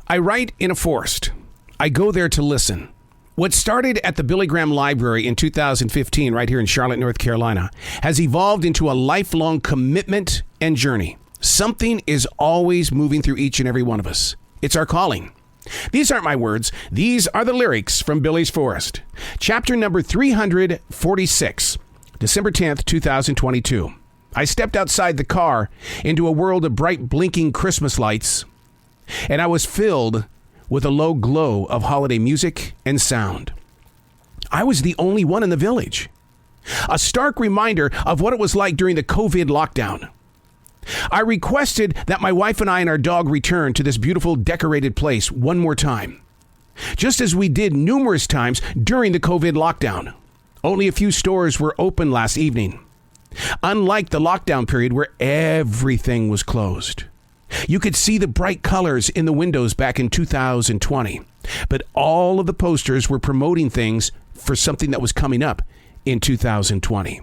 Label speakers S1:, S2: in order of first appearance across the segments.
S1: I write in a forest. I go there to listen. What started at the Billy Graham Library in 2015 right here in Charlotte, North Carolina, has evolved into a lifelong commitment and journey. Something is always moving through each and every one of us. It's our calling. These aren't my words. These are the lyrics from Billy's Forest. Chapter number 346, December 10th, 2022. I stepped outside the car into a world of bright blinking Christmas lights, and I was filled with a low glow of holiday music and sound. I was the only one in the village. A stark reminder of what it was like during the COVID lockdown. I requested that my wife and I and our dog return to this beautiful decorated place one more time, just as we did numerous times during the COVID lockdown. Only a few stores were open last evening. Unlike the lockdown period where everything was closed. You could see the bright colors in the windows back in 2020, but all of the posters were promoting things for something that was coming up in 2020.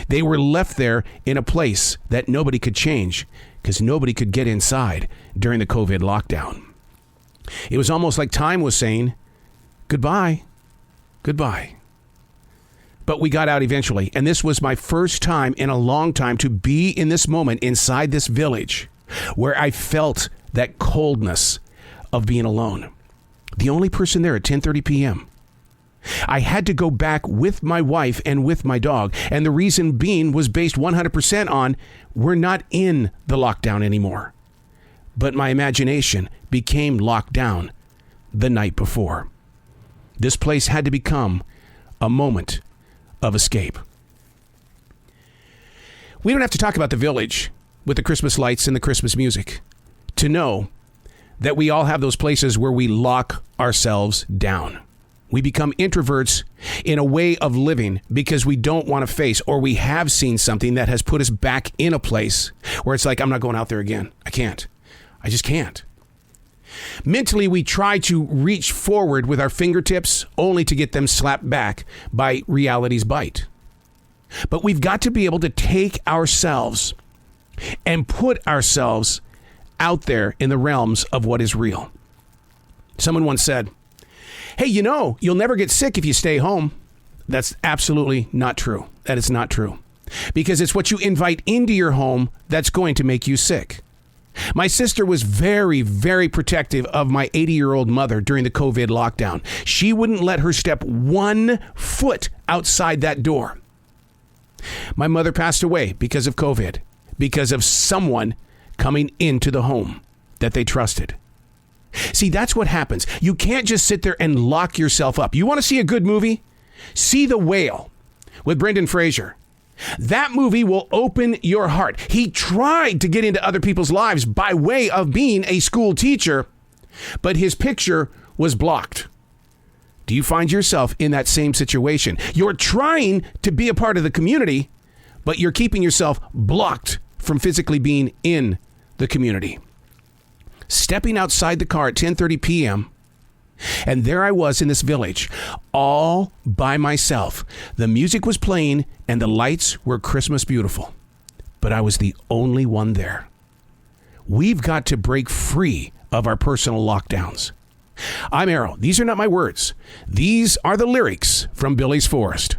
S1: They were left there in a place that nobody could change because nobody could get inside during the COVID lockdown. It was almost like time was saying, goodbye, goodbye. But we got out eventually, and this was my first time in a long time to be in this moment inside this village where I felt that coldness of being alone. The only person there at 10:30 p.m. I had to go back with my wife and with my dog, and the reason being was based 100% on we're not in the lockdown anymore. But my imagination became locked down the night before. This place had to become a moment of escape. We don't have to talk about the village with the Christmas lights and the Christmas music to know that we all have those places where we lock ourselves down. We become introverts in a way of living because we don't want to face, or we have seen something that has put us back in a place where it's like, I'm not going out there again. I can't. I just can't. Mentally, we try to reach forward with our fingertips only to get them slapped back by reality's bite. But we've got to be able to take ourselves and put ourselves out there in the realms of what is real. Someone once said, hey, you'll never get sick if you stay home. That's absolutely not true. That is not true. Because it's what you invite into your home that's going to make you sick. My sister was very, very protective of my 80-year-old mother during the COVID lockdown. She wouldn't let her step 1 foot outside that door. My mother passed away because of COVID, because of someone coming into the home that they trusted. See, that's what happens. You can't just sit there and lock yourself up. You want to see a good movie? See The Whale with Brendan Fraser. That movie will open your heart. He tried to get into other people's lives by way of being a school teacher, but his picture was blocked. Do you find yourself in that same situation? You're trying to be a part of the community, but you're keeping yourself blocked from physically being in the community. Stepping outside the car at 10:30 p.m., and there I was in this village, all by myself. The music was playing and the lights were Christmas beautiful, but I was the only one there. We've got to break free of our personal lockdowns. I'm Errol. These are not my words. These are the lyrics from Billy's Forest.